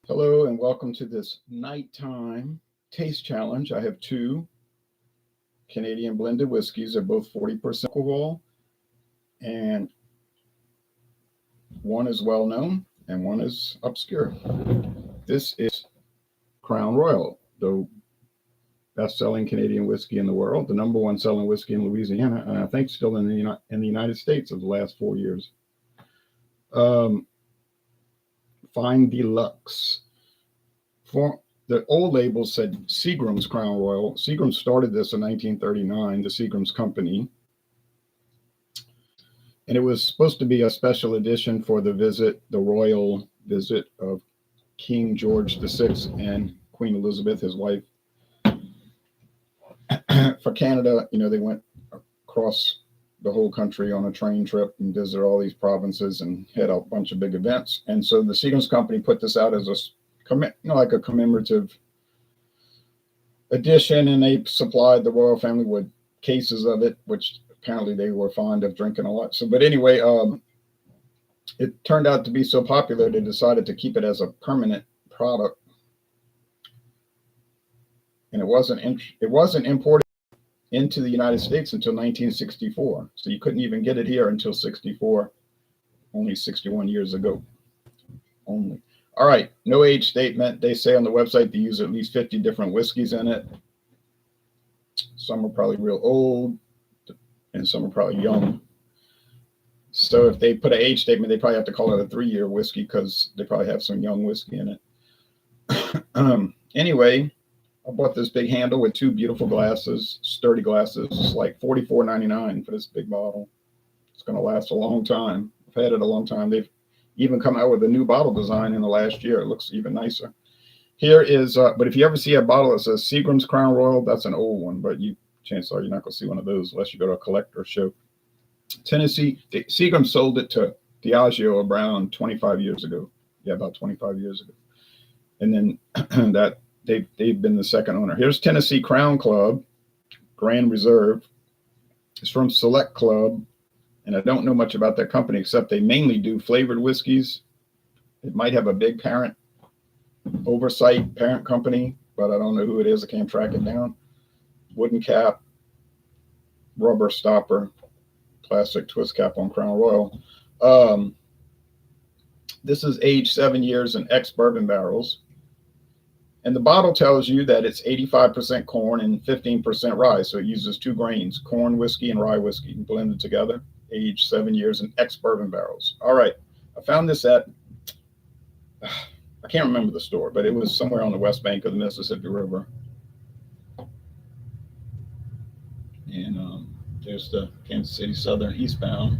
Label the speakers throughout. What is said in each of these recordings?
Speaker 1: Hello and welcome to this nighttime taste challenge. I have two Canadian blended whiskeys. They're both 40% alcohol, and one is well known and one is obscure. This is Crown Royal, the best-selling Canadian whiskey in the world, the number one selling whiskey in Louisiana, and I think still in the United States of the last 4 years. Fine Deluxe. For the old label said Seagram's Crown Royal. Seagram started this in 1939, the Seagram's Company. And it was supposed to be a special edition for the royal visit of King George VI and Queen Elizabeth, his wife. For Canada, they went across the whole country on a train trip and visited all these provinces and had a bunch of big events. And so the Seagram's Company put this out as like a commemorative edition, and they supplied the royal family with cases of it, which apparently they were fond of drinking a lot. But anyway, it turned out to be so popular they decided to keep it as a permanent product, and it wasn't imported into the United States until 1964. So you couldn't even get it here until 64, only 61 years ago. Only. All right, no age statement. They say on the website they use at least 50 different whiskeys in it. Some are probably real old, and some are probably young. So if they put an age statement, they probably have to call it a 3-year whiskey because they probably have some young whiskey in it. Anyway, I bought this big handle with two beautiful glasses, sturdy glasses. It's like $44.99 for this big bottle. It's going to last a long time. I've had it a long time. They've even come out with a new bottle design in the last year. It looks even nicer. Here is, but if you ever see a bottle that says Seagram's Crown Royal, that's an old one, but chances are you're not going to see one of those unless you go to a collector show. Tennessee, Seagram sold it to Diageo around 25 years ago. Yeah, about 25 years ago. And then that they've been the second owner. Here's Tennessee Crown Club, Grand Reserve. It's from Select Club. And I don't know much about that company except they mainly do flavored whiskeys. It might have a big parent company, but I don't know who it is. I can't track it down. Wooden cap, rubber stopper, plastic twist cap on Crown Royal. This is aged 7 years in ex-bourbon barrels. And the bottle tells you that it's 85% corn and 15% rye. So it uses 2 grains, corn whiskey and rye whiskey, blended together. Aged 7 years in ex-bourbon barrels. All right, I found this at, I can't remember the store, but it was somewhere on the west bank of the Mississippi River. And there's the Kansas City Southern eastbound,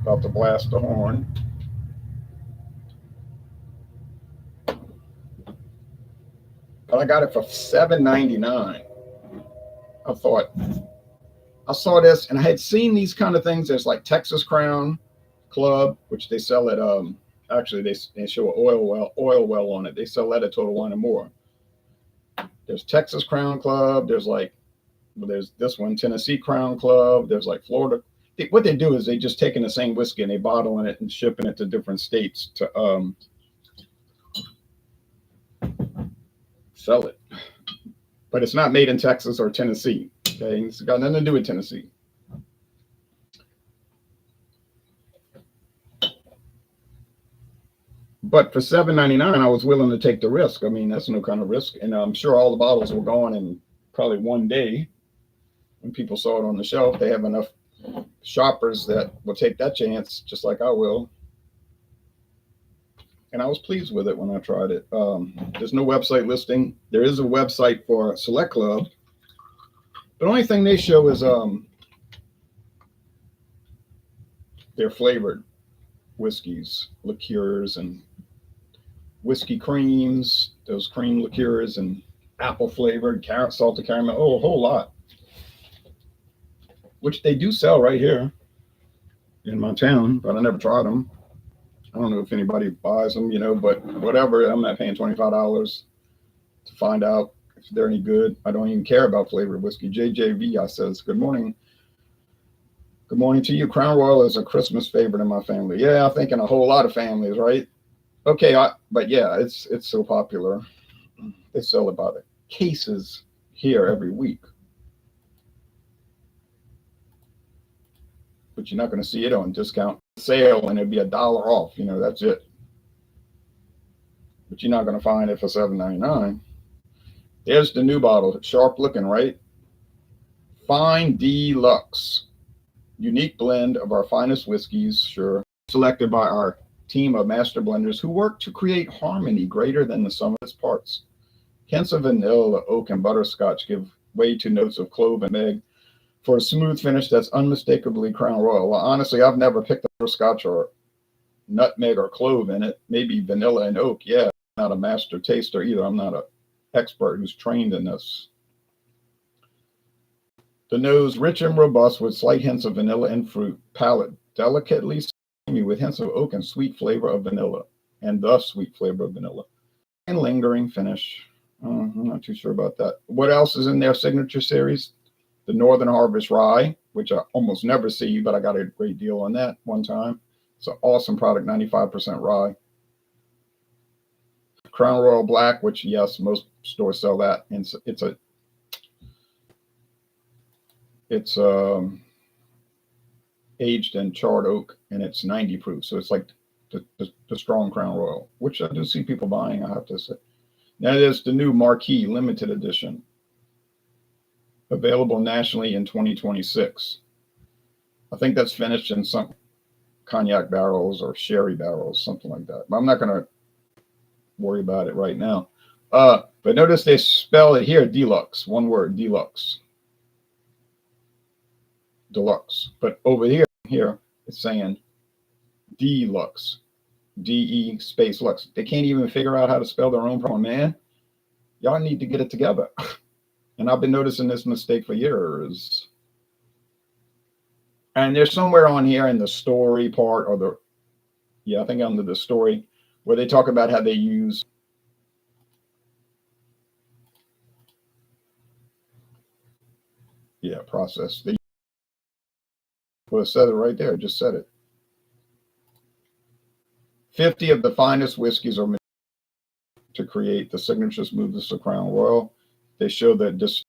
Speaker 1: about to blast the horn. But I got it for $7.99. I saw this and I had seen these kind of things. There's like Texas Crown Club, which they sell at, actually they show an oil well on it. They sell that at Total Wine and More. There's Texas Crown Club. There's this one, Tennessee Crown Club. There's like Florida. What they do is they just taking the same whiskey and they bottling it and shipping it to different states to sell it. But it's not made in Texas or Tennessee. Okay, it's got nothing to do with Tennessee. But for $7.99, I was willing to take the risk. I mean, that's no kind of risk. And I'm sure all the bottles were gone in probably one day. When people saw it on the shelf, they have enough shoppers that will take that chance, just like I will. And I was pleased with it when I tried it. There's no website listing. There is a website for Select Club. The only thing they show is their flavored whiskeys, liqueurs, and whiskey creams, those cream liqueurs, and apple flavored, salted caramel, a whole lot. Which they do sell right here in my town, but I never tried them. I don't know if anybody buys them, but whatever. I'm not paying $25 to find out if they're any good. I don't even care about flavored whiskey. JJV says, good morning. Good morning to you. Crown Royal is a Christmas favorite in my family. Yeah, I think in a whole lot of families, right? Okay, but yeah, it's so popular. They sell about cases here every week, but you're not going to see it on discount sale, and it'd be $1 off. That's it. But you're not going to find it for $7.99. There's the new bottle. Sharp looking, right? Fine Deluxe. Unique blend of our finest whiskeys, sure. Selected by our team of master blenders who work to create harmony greater than the sum of its parts. Hints of vanilla, oak, and butterscotch give way to notes of clove and nutmeg for a smooth finish that's unmistakably Crown Royal. Well, honestly, I've never picked up butterscotch or nutmeg or clove in it. Maybe vanilla and oak. Yeah, I'm not a master taster either. I'm not an expert who's trained in this. The nose, rich and robust with slight hints of vanilla and fruit. Palate, delicately creamy with hints of oak and sweet flavor of vanilla. And the sweet flavor of vanilla. And lingering finish. I'm not too sure about that. What else is in their signature series? The Northern Harvest Rye, which I almost never see, but I got a great deal on that one time. It's an awesome product, 95% rye. Crown Royal Black, which, yes, most stores sell that. And it's aged in charred oak, and it's 90 proof. So it's like the strong Crown Royal, which I do see people buying, I have to say. Now there's the new Marquis limited edition, available nationally in 2026. I think that's finished in some cognac barrels or sherry barrels, something like that. But I'm not going to worry about it right now. But notice they spell it here, deluxe, one word, deluxe. Deluxe. But over here it's saying deluxe, DE space Lux. They can't even figure out how to spell their own problem, man. Y'all need to get it together. And I've been noticing this mistake for years. And there's somewhere on here in the story part, or I think under the story, where they talk about how they use process. Well, it said it right there. It just said it. 50 of the finest whiskeys are to create the signature smoothness of Crown Royal. They show that this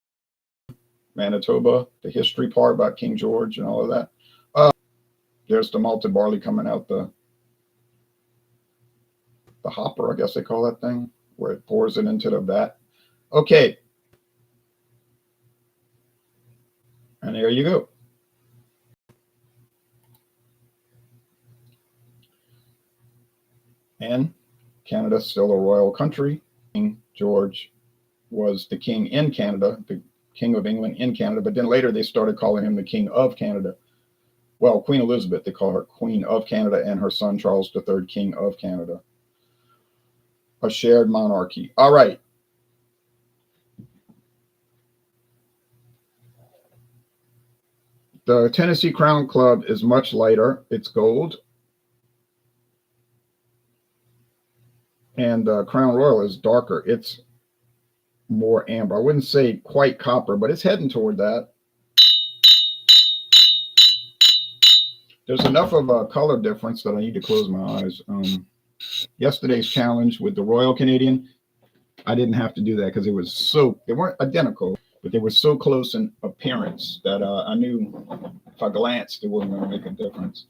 Speaker 1: Manitoba, the history part about King George and all of that. There's the malted barley coming out the hopper, I guess they call that thing, where it pours it into the vat. Okay. And there you go. And Canada's still a royal country. King George was the king in Canada, the King of England in Canada, but then later they started calling him the King of Canada. Well, Queen Elizabeth, they call her Queen of Canada, and her son Charles III, King of Canada. A shared monarchy. All right. The Tennessee Crown Club is much lighter. It's gold. And Crown Royal is darker. It's more amber. I wouldn't say quite copper, but it's heading toward that. There's enough of a color difference that I need to close my eyes. Yesterday's challenge with the Royal Canadian, I didn't have to do that because they weren't identical, but they were so close in appearance that I knew if I glanced, it wasn't going to make a difference.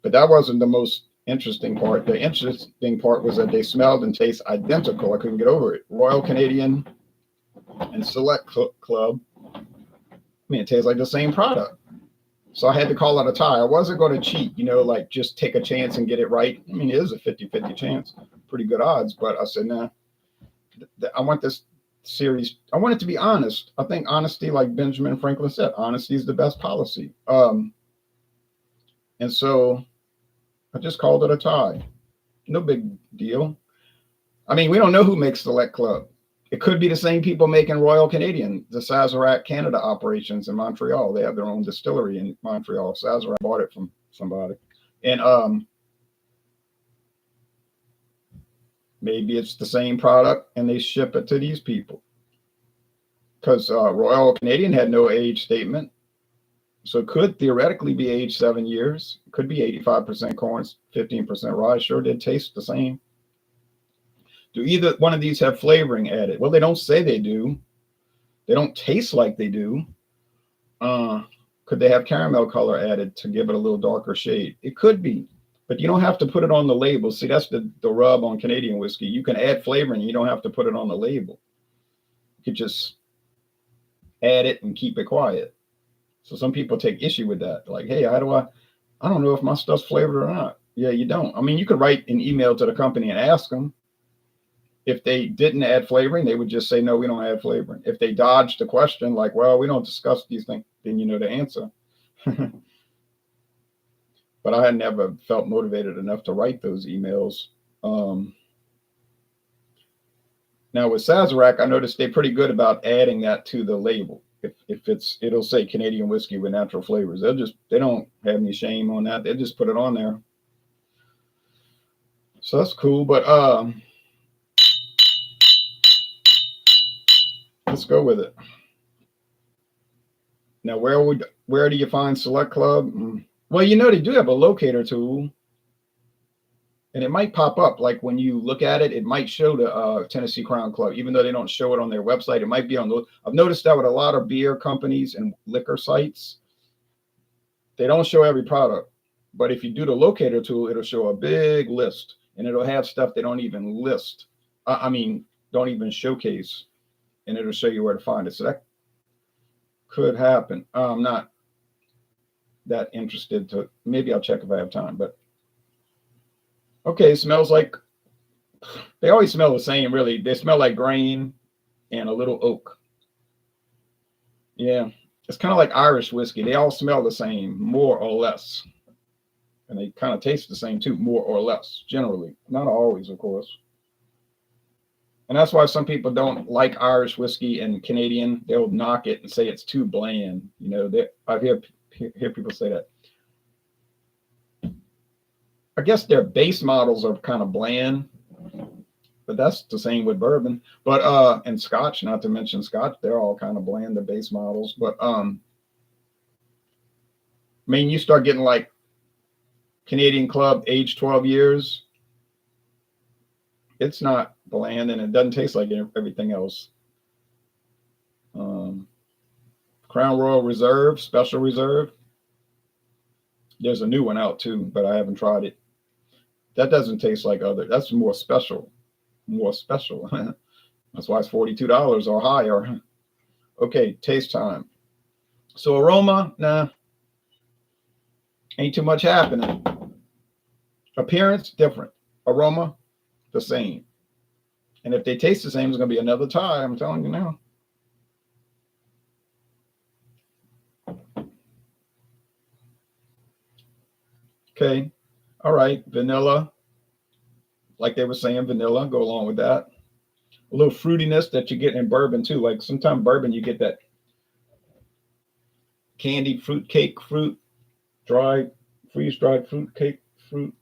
Speaker 1: But that wasn't the most interesting part. The interesting part was that they smelled and taste identical. I couldn't get over it. Royal Canadian and Select Club, it tastes like the same product. So I had to call it a tie. I wasn't going to cheat, like just take a chance and get it right. It is a 50-50 chance, pretty good odds. But I said, nah, I want this series. I want it to be honest. I think honesty, like Benjamin Franklin said, honesty is the best policy. And so I just called it a tie. No big deal. We don't know who makes Select Club. It could be the same people making Royal Canadian, the Sazerac Canada operations in Montreal. They have their own distillery in Montreal. Sazerac bought it from somebody. And maybe it's the same product and they ship it to these people. Because Royal Canadian had no age statement. So it could theoretically be aged 7 years. It could be 85% corn, 15% rye. Sure did taste the same. Do either one of these have flavoring added? Well, they don't say they do. They don't taste like they do. Uh, could they have caramel color added to give it a little darker shade? It could be, but you don't have to put it on the label. See, that's the rub on Canadian whiskey. You can add flavoring. You don't have to put it on the label. You could just add it and keep it quiet. So some people take issue with that. Like, hey, how do I don't know if my stuff's flavored or not. Yeah, you don't. I mean, you could write an email to the company and ask them. If they didn't add flavoring, they would just say, no, we don't add flavoring. If they dodged the question, like, well, we don't discuss these things, then you know the answer. But I had never felt motivated enough to write those emails. Um, Now with Sazerac, I noticed they're pretty good about adding that to the label. If it'll say Canadian whiskey with natural flavors. They don't have any shame on that. They just put it on there. So that's cool. But let's go with it. Now where do you find Select Club? Well, they do have a locator tool. And it might pop up, like when you look at it, it might show the Tennessee Crown Club, even though they don't show it on their website. It might be on those. I've noticed that with a lot of beer companies and liquor sites, they don't show every product. But if you do the locator tool, it'll show a big list, and it'll have stuff they don't even list. Don't even showcase, and it'll show you where to find it. So that could happen. I'm not that interested to. Maybe I'll check if I have time, but. Okay, smells like, they always smell the same, really. They smell like grain and a little oak. Yeah, it's kind of like Irish whiskey. They all smell the same, more or less. And they kind of taste the same too, more or less, generally. Not always, of course. And that's why some people don't like Irish whiskey and Canadian. They'll knock it and say it's too bland. I hear people say that. I guess their base models are kind of bland, but that's the same with bourbon. But and Scotch, not to mention Scotch, they're all kind of bland, the base models. But you start getting like Canadian Club aged 12 years. It's not bland and it doesn't taste like everything else. Crown Royal Reserve, Special Reserve. There's a new one out too, but I haven't tried it. That doesn't taste like other. That's more special. More special. That's why it's $42 or higher. Okay, taste time. So aroma, nah, ain't too much happening. Appearance, different. Aroma, the same. And if they taste the same, it's going to be another tie. I'm telling you now. Okay. All right. Vanilla. Like they were saying, vanilla. Go along with that. A little fruitiness that you get in bourbon too. Like sometimes bourbon, you get that candied fruit cake fruit, freeze-dried fruit cake fruit.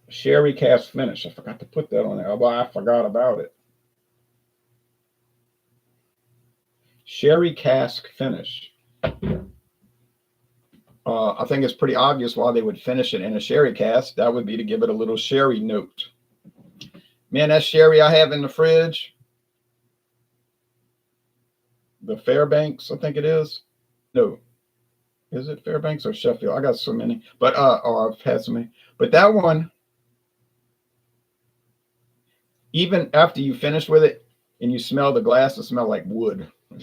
Speaker 1: Sherry cask finish. I forgot to put that on there. Oh, I forgot about it. Sherry cask finish. I think it's pretty obvious why they would finish it in a sherry cask. That would be to give it a little sherry note. Man, that sherry I have in the fridge, the Fairbanks, I think it is. No, is it Fairbanks or Sheffield? I got so many, but or I've had so many. But that one, even after you finish with it and you smell the glass, it smells like wood. I'm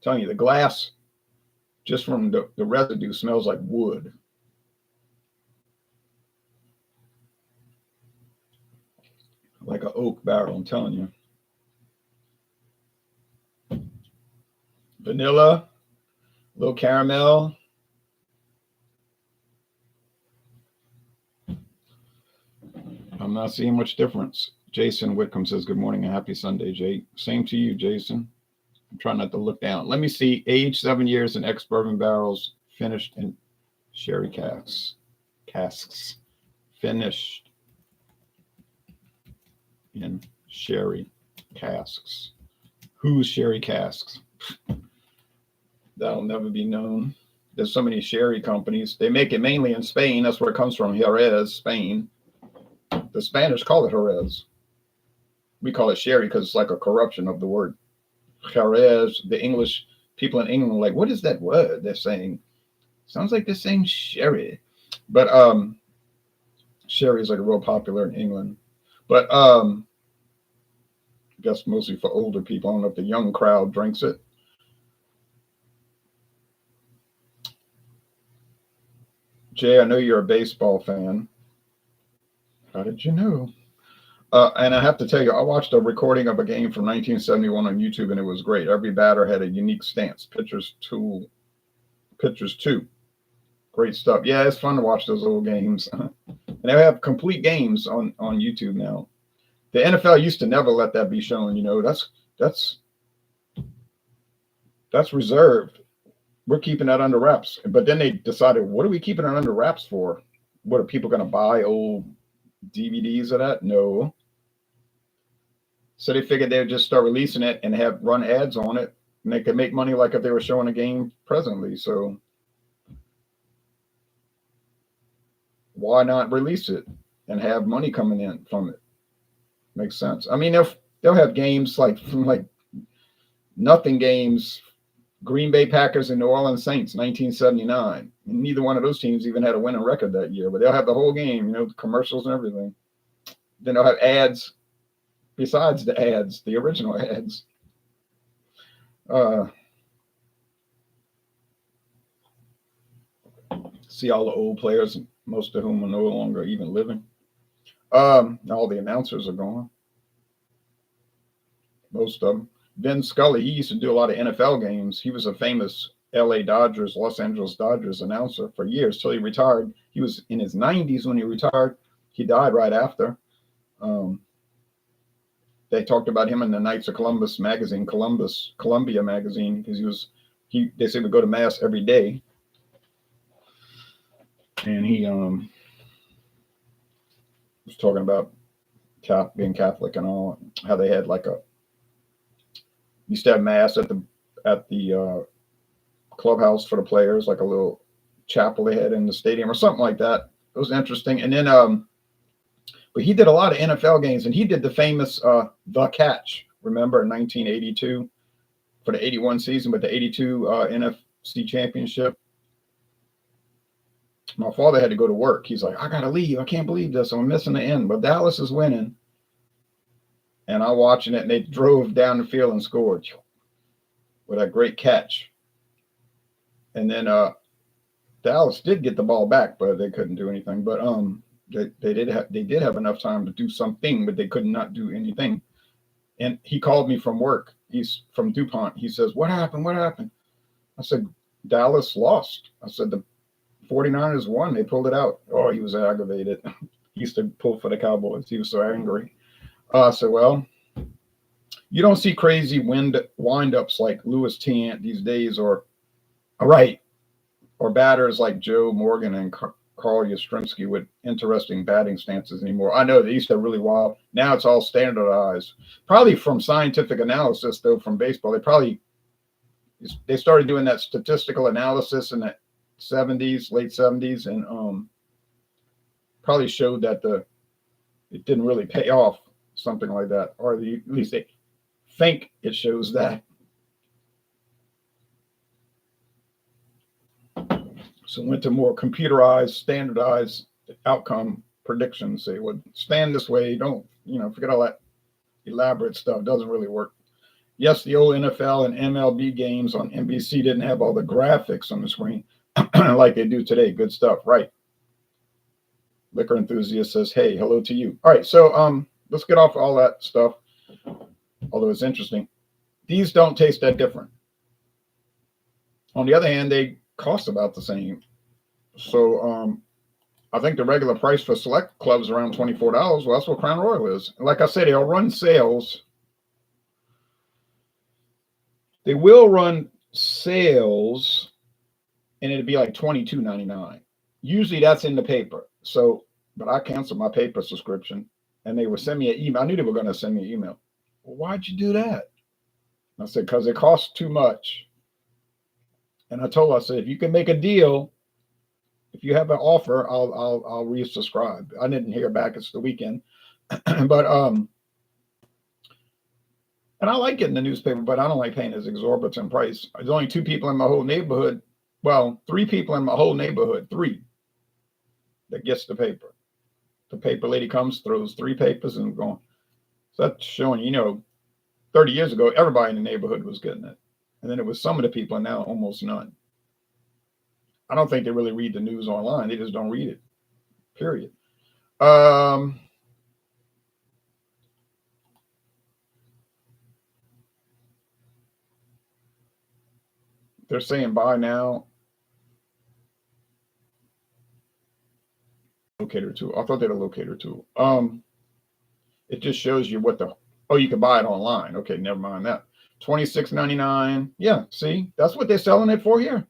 Speaker 1: telling you, the glass, just from the residue, smells like wood. Like an oak barrel, I'm telling you. Vanilla, a little caramel. I'm not seeing much difference. Jason Whitcomb says, good morning and happy Sunday, Jake. Same to you, Jason. I'm trying not to look down. Let me see. Aged 7 years in ex-bourbon barrels, finished in sherry casks. Finished in sherry casks. Whose sherry casks? That'll never be known. There's so many sherry companies. They make it mainly in Spain. That's where it comes from, Jerez, Spain. The Spanish call it Jerez. We call it sherry because it's like a corruption of the word Jerez. The English people in England are like, what is that word they're saying? Sounds like they're saying sherry. But sherry is like real popular in England. But I guess mostly for older people. I don't know if the young crowd drinks it. Jay, I know you're a baseball fan. How did you know? And I have to tell you, I watched a recording of a game from 1971 on YouTube, and it was great. Every batter had a unique stance. Pitchers two. Great stuff. Yeah, it's fun to watch those old games. And they have complete games on YouTube now. The NFL used to never let that be shown. You know, that's reserved. We're keeping that under wraps. But then they decided, what are we keeping it under wraps for? What are people going to buy old DVDs of that? No. So they figured they'd just start releasing it and have run ads on it, and they could make money like if they were showing a game presently. So why not release it and have money coming in from it? Makes sense. I mean, they'll have games like nothing games. Green Bay Packers and New Orleans Saints, 1979. And neither one of those teams even had a winning record that year, but they'll have the whole game, you know, commercials and everything. Then they'll have ads besides the ads, the original ads. See all the old players, most of whom are no longer even living. All the announcers are gone. Most of them. Vin Scully, he used to do a lot of NFL games. He was a famous LA Dodgers, Los Angeles Dodgers announcer for years till he retired. He was in his 90s when he retired. He died right after. They talked about him in the Knights of Columbus magazine, Columbia magazine, because they said would go to mass every day. And he was talking about being Catholic and all, how they had used to have mass at the clubhouse for the players, like a little chapel they had in the stadium or something like that. It was interesting. And then, but he did a lot of NFL games, and he did the famous The Catch, remember, in 1982 for the 81 season, but the 82 NFC championship. My father had to go to work. He's like, I got to leave. I can't believe this. I'm missing the end. But Dallas is winning. And I'm watching it, and they drove down the field and scored with a great catch. And then Dallas did get the ball back, but they couldn't do anything. But they did have enough time to do something, but they could not do anything. And he called me from work. He's from DuPont. He says, what happened? What happened? I said, Dallas lost. I said, the 49ers won. They pulled it out. Oh, he was aggravated. He used to pull for the Cowboys. He was so angry. So, well, you don't see crazy wind-ups like Louis Tiant these days, or batters like Joe Morgan and Carl Yastrzemski with interesting batting stances anymore. I know they used to have really wild. Now it's all standardized. Probably from scientific analysis, though, from baseball. They started doing that statistical analysis in the 70s, late 70s, and probably showed that it didn't really pay off. Something like that, or at least they think it shows that. So went to more computerized, standardized outcome predictions. Say, would stand this way. Don't, forget all that elaborate stuff. Doesn't really work. Yes, the old NFL and MLB games on NBC didn't have all the graphics on the screen like they do today. Good stuff, right? Liquor enthusiast says, hey, hello to you. All right, so let's get off all that stuff, although it's interesting. These don't taste that different. On the other hand, they cost about the same. So I think the regular price for select clubs is around $24. Well, that's what Crown Royal is. And like I said, they'll run sales. They will run sales, and it'd be like $22.99. Usually that's in the paper. So, but I canceled my paper subscription. And they would send me an email. I knew they were going to send me an email. Well, why'd you do that? I said, because it costs too much. And I told her, I said, if you can make a deal, if you have an offer, I'll resubscribe. I didn't hear back. It's the weekend, but and I like getting the newspaper, but I don't like paying this exorbitant price. There's only two people in my whole neighborhood. Well, three people in my whole neighborhood, three, that gets the paper. The paper lady comes, throws three papers, and going. So that's showing, 30 years ago, everybody in the neighborhood was getting it. And then it was some of the people, and now almost none. I don't think they really read the news online. They just don't read it, period. They're saying buy now. Locator tool. I thought they had a locator tool. It just shows you what you can buy it online. Okay, never mind that. $26.99. Yeah, see, that's what they're selling it for here.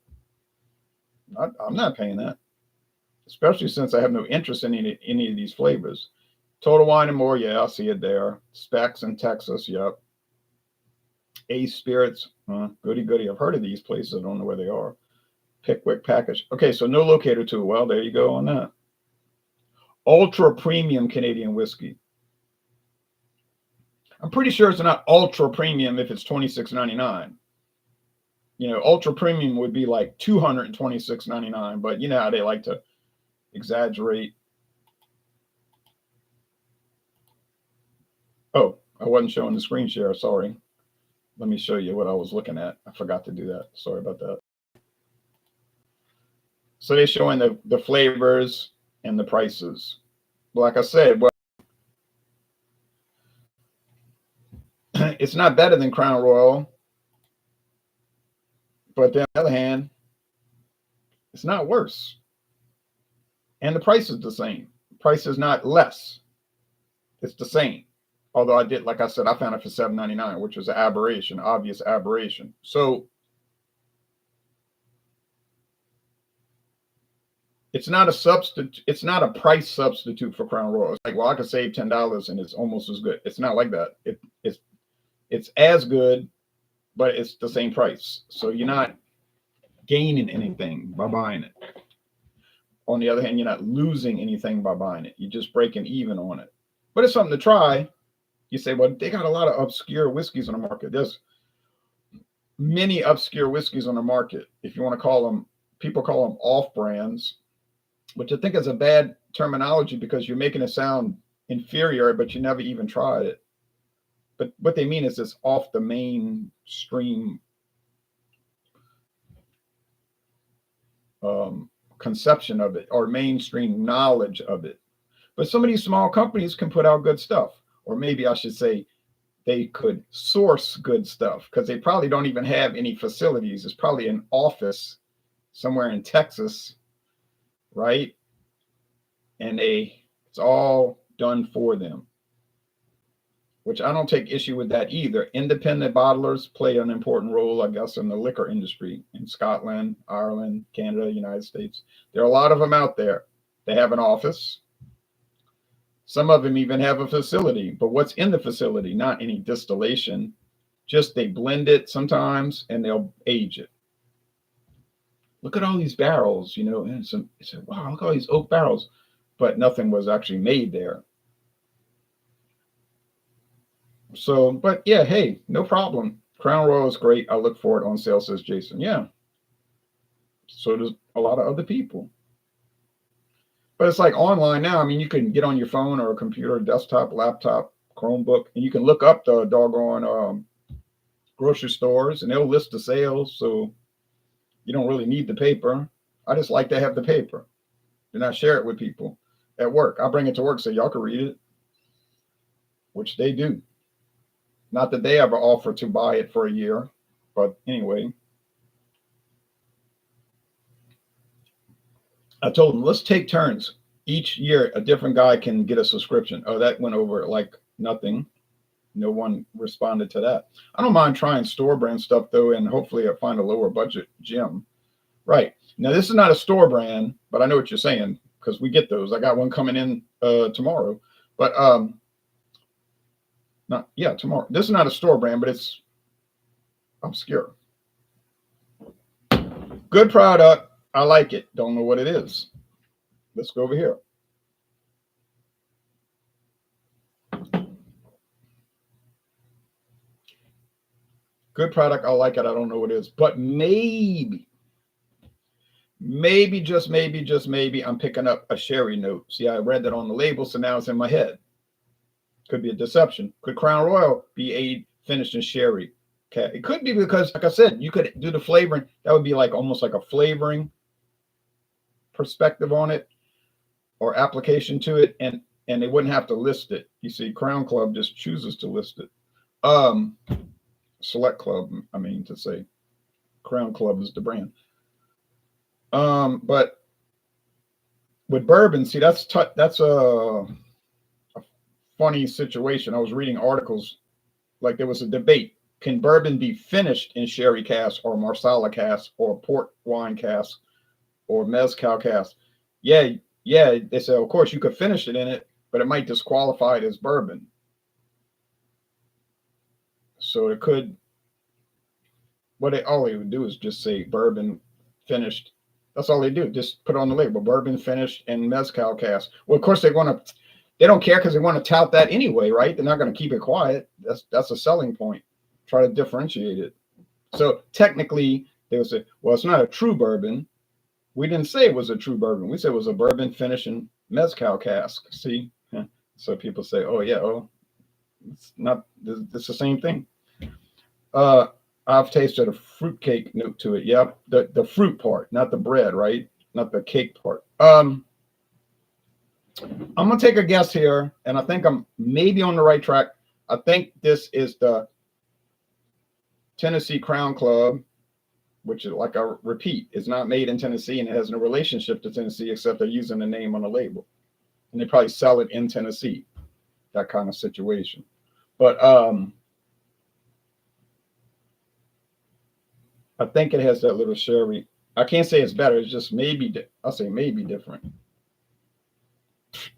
Speaker 1: I'm not paying that, especially since I have no interest in any of these flavors. Total Wine and More. Yeah, I see it there. Specs in Texas. Yep. Ace Spirits. Goody goody. I've heard of these places. I don't know where they are. Pickwick Package. Okay, so no locator tool. Well, there you go on that. Ultra premium Canadian whiskey. I'm pretty sure it's not ultra premium if it's $26.99. Ultra premium would be like $226.99, but you know how they like to exaggerate. Oh, I wasn't showing the screen share. Sorry. Let me show you what I was looking at. I forgot to do that. Sorry about that. So they're showing the flavors and the prices. Like I said, well, it's not better than Crown Royal, but then on the other hand, it's not worse. And the price is the same. Price is not less. It's the same. Although like I said, I found it for $7.99, which was an aberration, obvious aberration. So it's not a substitute. It's not a price substitute for Crown Royal. It's like, well, I could save $10 and it's almost as good. It's not like that. It's as good, but it's the same price. So you're not gaining anything by buying it. On the other hand, you're not losing anything by buying it. You're just breaking even on it. But it's something to try. You say, well, they got a lot of obscure whiskeys on the market. There's many obscure whiskeys on the market. If you want to call them, people call them off brands, which I think is a bad terminology because you're making it sound inferior, but you never even tried it. But what they mean is it's off the mainstream conception of it or mainstream knowledge of it. But some of these small companies can put out good stuff. Or maybe I should say they could source good stuff because they probably don't even have any facilities. It's probably an office somewhere in Texas, right? And it's all done for them, which I don't take issue with that either. Independent bottlers play an important role, I guess, in the liquor industry in Scotland, Ireland, Canada, United States. There are a lot of them out there. They have an office. Some of them even have a facility, but what's in the facility? Not any distillation, just they blend it sometimes and they'll age it. Look at all these barrels, and it's wow, look at all these oak barrels, but nothing was actually made there. So, but yeah, hey, no problem. Crown Royal is great. I look for it on sale, says Jason. Yeah. So does a lot of other people. But it's like online now. I mean, you can get on your phone or a computer, desktop, laptop, Chromebook, and you can look up the doggone grocery stores and they'll list the sales. So you don't really need the paper. I just like to have the paper. Then I share it with people at work. I bring it to work so y'all can read it, which they do. Not that they ever offer to buy it for a year, but anyway. I told them, let's take turns. Each year, a different guy can get a subscription. Oh, that went over like nothing. No one responded to that. I don't mind trying store brand stuff, though, and hopefully I'll find a lower budget gym. Right. Now, this is not a store brand, but I know what you're saying because we get those. I got one coming in tomorrow. But, tomorrow. This is not a store brand, but it's obscure. Good product. I like it. Don't know what it is. Let's go over here. Good product. I like it. I don't know what it is. But maybe, just maybe, I'm picking up a sherry note. See, I read that on the label, so now it's in my head. Could be a deception. Could Crown Royal be aged, finished in sherry? Okay. It could be because, like I said, you could do the flavoring. That would be like almost like a flavoring perspective on it or application to it, and they wouldn't have to list it. You see, Crown Club just chooses to list it. Select Club, I mean to say, Crown Club is the brand. But with bourbon, see, that's a funny situation. I was reading articles, like there was a debate: can bourbon be finished in sherry cask or marsala cask or port wine cask or mezcal cask? Yeah, they say, of course you could finish it in it, but it might disqualify it as bourbon. So it could, all they would do is just say bourbon finished. That's all they do. Just put on the label, bourbon finished and mezcal cask. Well, of course they don't care because they want to tout that anyway, right? They're not going to keep it quiet. That's a selling point. Try to differentiate it. So technically they would say, well, it's not a true bourbon. We didn't say it was a true bourbon. We said it was a bourbon finished in mezcal cask. See? So people say, oh yeah, it's not, it's the same thing. I've tasted a fruitcake note to it. Yeah, the fruit part, not the bread, right? Not the cake part. I'm gonna take a guess here, and I think I'm maybe on the right track. I think this is the Tennessee Crown Club, which is, like I repeat, is not made in Tennessee and it has no relationship to Tennessee except they're using the name on the label, and they probably sell it in Tennessee. That kind of situation, but I think it has that little sherry. I can't say it's better. It's just maybe. I'll say maybe different.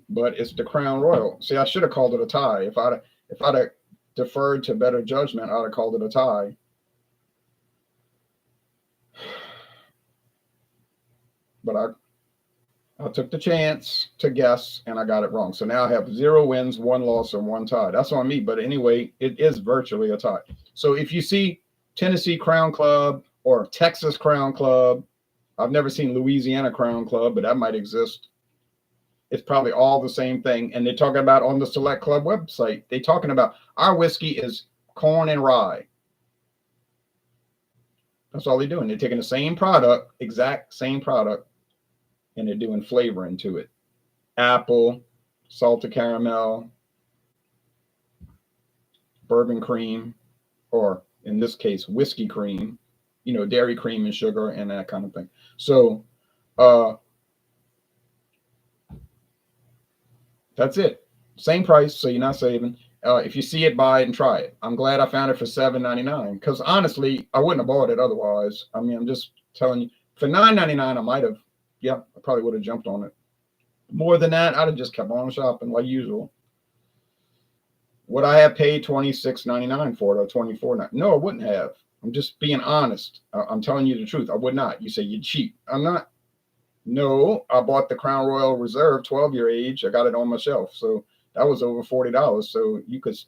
Speaker 1: But it's the Crown Royal. See, I should have called it a tie. If I'd have deferred to better judgment, I'd have called it a tie. But I took the chance to guess and I got it wrong. So now I have 0 wins, 1 loss, and 1 tie. That's on me. But anyway, it is virtually a tie. So if you see Tennessee Crown Club or Texas Crown Club, I've never seen Louisiana Crown Club, but that might exist. It's probably all the same thing. And they're talking about on the Select Club website, they're talking about our whiskey is corn and rye. That's all they're doing. They're taking the same product, exact same product, and they're doing flavoring to it. Apple, salted caramel, bourbon cream, or in this case, whiskey cream, dairy cream and sugar and that kind of thing. So that's it. Same price, so you're not saving. If you see it, buy it and try it. I'm glad I found it for $7.99 because honestly, I wouldn't have bought it otherwise. I mean, I'm just telling you, for $9.99, I might have. Yeah, I probably would have jumped on it. More than that, I'd have just kept on shopping like usual. Would I have paid $26.99 for it or $24.99? No, I wouldn't have. I'm just being honest. I'm telling you the truth. I would not. You say you're cheap. I'm not. No, I bought the Crown Royal Reserve 12-year age. I got it on my shelf. So that was over $40. So you could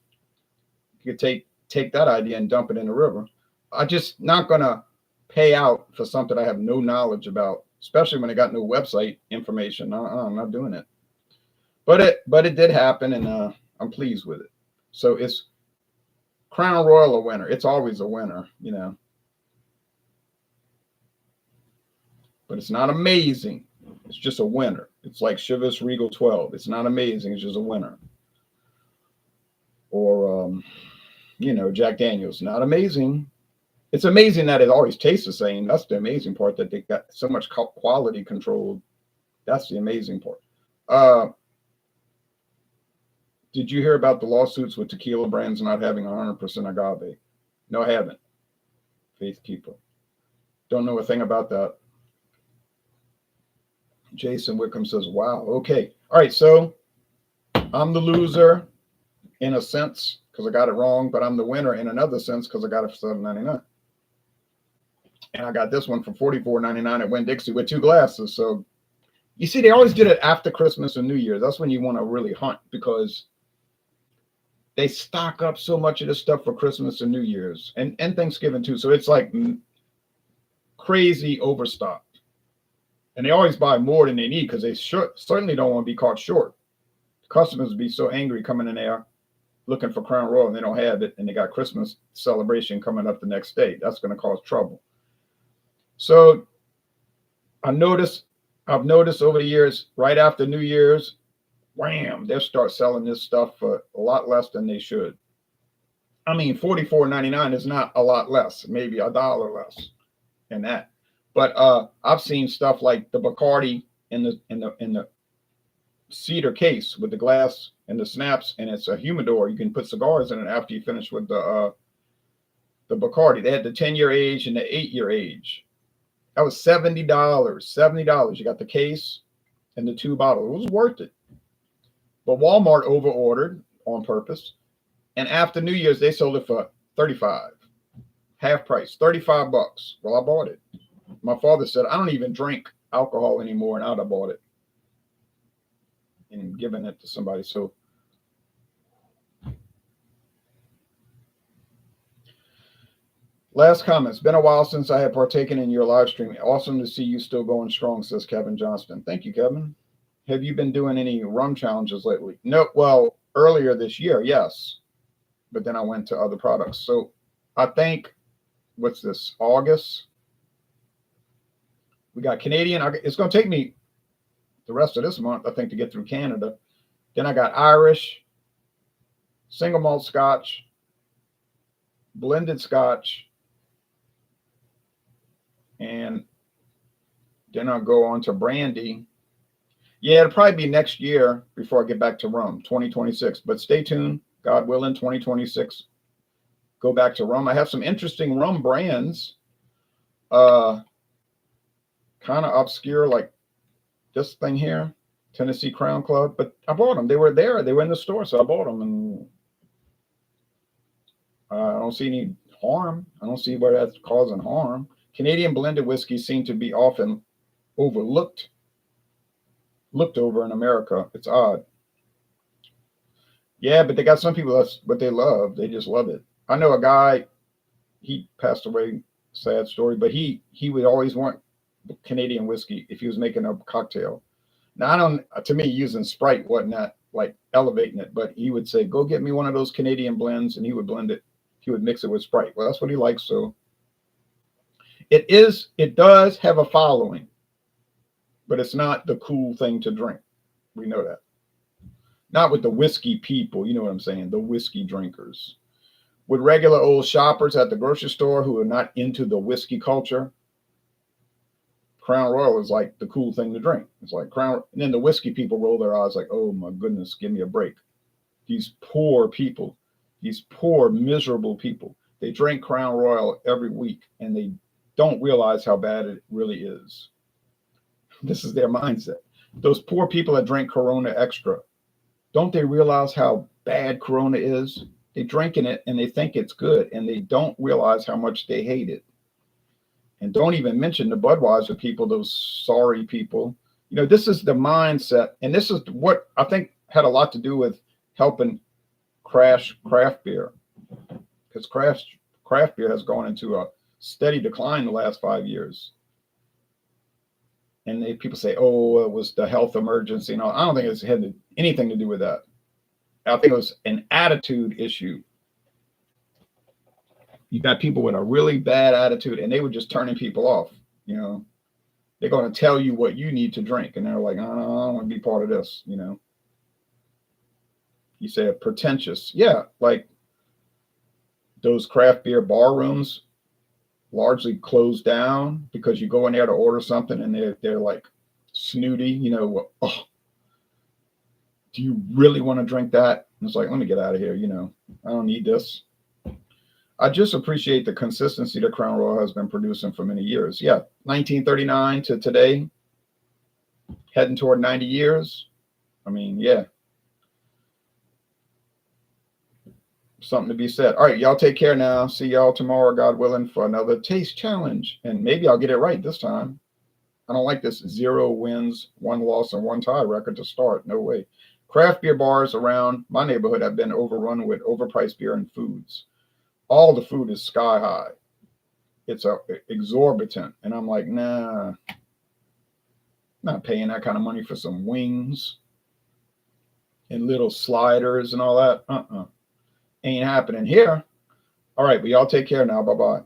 Speaker 1: take that idea and dump it in the river. I'm just not going to pay out for something I have no knowledge about, especially when I got no website information. I'm not doing it. But it did happen, and I'm pleased with it. So it's Crown Royal a winner. It's always a winner, But it's not amazing. It's just a winner. It's like Chivas Regal 12. It's not amazing. It's just a winner. Or, Jack Daniels. Not amazing. It's amazing that it always tastes the same. That's the amazing part, that they got so much quality control. That's the amazing part. Did you hear about the lawsuits with tequila brands not having 100% agave? No, I haven't. Faith Keeper. Don't know a thing about that. Jason Wickham says, wow, okay. All right, so I'm the loser in a sense because I got it wrong, but I'm the winner in another sense because I got it for $7.99. And I got this one for $44.99 at Winn-Dixie with 2 glasses. So you see, they always did it after Christmas and New Year's. That's when you want to really hunt, because they stock up so much of this stuff for Christmas and New Year's and Thanksgiving too. So it's like crazy overstocked. And they always buy more than they need because they certainly don't want to be caught short. Customers would be so angry coming in there looking for Crown Royal and they don't have it, and they got Christmas celebration coming up the next day. That's going to cause trouble. So I've noticed over the years, right after New Year's, wham, they'll start selling this stuff for a lot less than they should. I mean, $44.99 is not a lot less, maybe $1 less than that. But I've seen stuff like the Bacardi in the cedar case with the glass and the snaps, and it's a humidor. You can put cigars in it after you finish with the Bacardi. They had the 10-year age and the 8-year age. That was $70. $70. You got the case and the 2 bottles. It was worth it. But Walmart over-ordered on purpose, and after New Year's they sold it for $35, half price, $35. Well, I bought it. My father said, I don't even drink alcohol anymore, and I'd have bought it and given it to somebody. So last comment. It's been a while since I have partaken in your live stream. Awesome to see you still going strong, says Kevin Johnston. Thank you, Kevin. Have you been doing any rum challenges lately? No. Well, earlier this year, yes. But then I went to other products. So I think, what's this, August? We got Canadian. It's going to take me the rest of this month, I think, to get through Canada. Then I got Irish, single malt Scotch, blended Scotch, and then I'll go on to brandy. Yeah, it'll probably be next year before I get back to rum, 2026. But stay tuned, God willing, 2026, go back to rum. I have some interesting rum brands, kind of obscure, like this thing here, Tennessee Crown Club. But I bought them. They were there. They were in the store, so I bought them. And I don't see any harm. I don't see where that's causing harm. Canadian blended whiskeys seem to be often looked over in America. It's odd. Yeah, but they got some people, that's what they love. They just love it. I know a guy, he passed away, sad story, but he would always want Canadian whiskey if he was making a cocktail. Now, to me, using Sprite wasn't that like elevating it, but he would say, go get me one of those Canadian blends, and he would blend it. He would mix it with Sprite. Well, that's what he likes. So it does have a following, but it's not the cool thing to drink. We know that. Not with the whiskey people, you know what I'm saying? The whiskey drinkers. With regular old shoppers at the grocery store who are not into the whiskey culture, Crown Royal is like the cool thing to drink. It's like Crown, and then the whiskey people roll their eyes like, oh my goodness, give me a break. These poor people, these poor, miserable people, they drink Crown Royal every week and they don't realize how bad it really is. This is their mindset. Those poor people that drink Corona Extra, don't they realize how bad Corona is? They're drinking it and they think it's good, and they don't realize how much they hate it. And don't even mention the Budweiser people, those sorry people. You know, this is the mindset, and this is what I think had a lot to do with helping crash craft beer, because craft beer has gone into a steady decline the last 5 years. And people say, oh, it was the health emergency. No, I don't think it's had anything to do with that. I think it was an attitude issue. You got people with a really bad attitude, and they were just turning people off. You know, they're going to tell you what you need to drink, and they're like, oh, I don't want to be part of this. You know, you say pretentious. Yeah, like those craft beer bar rooms largely closed down because you go in there to order something and they're like snooty, you know, oh, do you really want to drink that? And it's like, let me get out of here, you know, I don't need this. I just appreciate the consistency that Crown Royal has been producing for many years. Yeah, 1939 to today, heading toward 90 years. I mean, yeah. something to be said. All right, y'all take care now. See y'all tomorrow, God willing, for another taste challenge. And maybe I'll get it right this time. I don't like this 0 wins, 1 loss, and 1 tie record to start. No way. Craft beer bars around my neighborhood have been overrun with overpriced beer and foods. All the food is sky high. It's exorbitant. And I'm like, nah, not paying that kind of money for some wings and little sliders and all that. Ain't happening here. All right, but y'all take care now. Bye-bye.